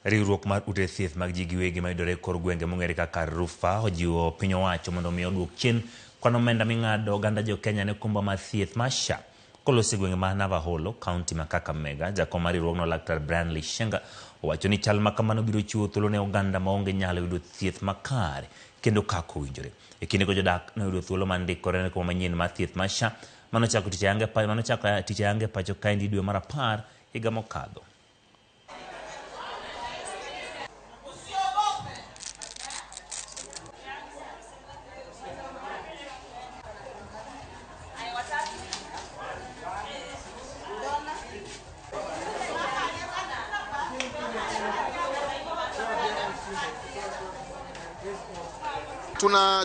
Riwruok mar ute thieth mag ji giwegi mayudore kor gwenge mong'ere kaka Rufa ojiwo piny owacho mondo omi oduok chien kwan omenda ming'ado oganda jo Kenya ne okumba mar thieth mar SHA. Koloso gwenge ma Navaholo, kaunti ma Kakamega, jakom mar riwruogno Laktar Brian Lishenga owacho ni chal ma kamano biro chiwo thuolo ne oganda maonge nyalo yudo thieth makare kendo kaka owinjore. E kinde go jodak noyudo thuolo mar ndikore ne okumba manyien mar thieth mar SHA manochako tich ayange pacho kaendi dwe mar 10 higa mokadho.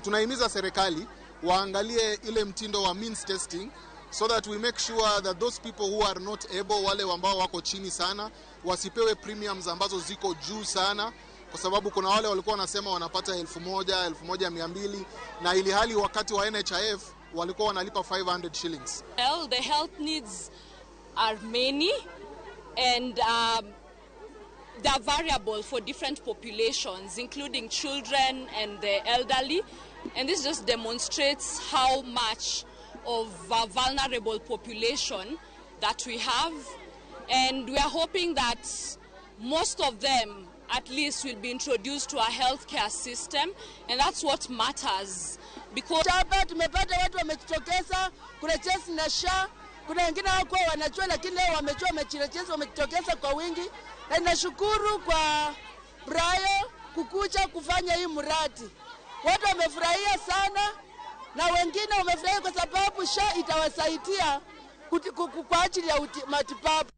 Tunahimiza serikali waangalie ile mtindo wa means testing so that we make sure that those people who are not able, wale ambao wako chini sana, wasipewe premiums ambazo ziko juu sana, kwa sababu kuna wale walikuwa wanasema wanapata 1,000, 1,200 na ili hali wakati wa NHIF walikuwa wanalipa 500 shillings. Well, the health needs are many and they are variable for different populations, including children and the elderly. And this just demonstrates how much of a vulnerable population that we have. And we are hoping that most of them, at least, will be introduced to our healthcare system. And that's what matters. Because hapa tumepata watu wamejitokeza kurejesi na SHA. Kuna wengine hawakuwa wanajua, lakini leo wamejua, wamejitokeza kwa wingi. Na nashukuru kwa Brian kukuja kufanya hii mradi. Watu wamefurahia sana na wengine wamefurahia kwa sababu SHA itawasaidia kwa ajili ya matibabu.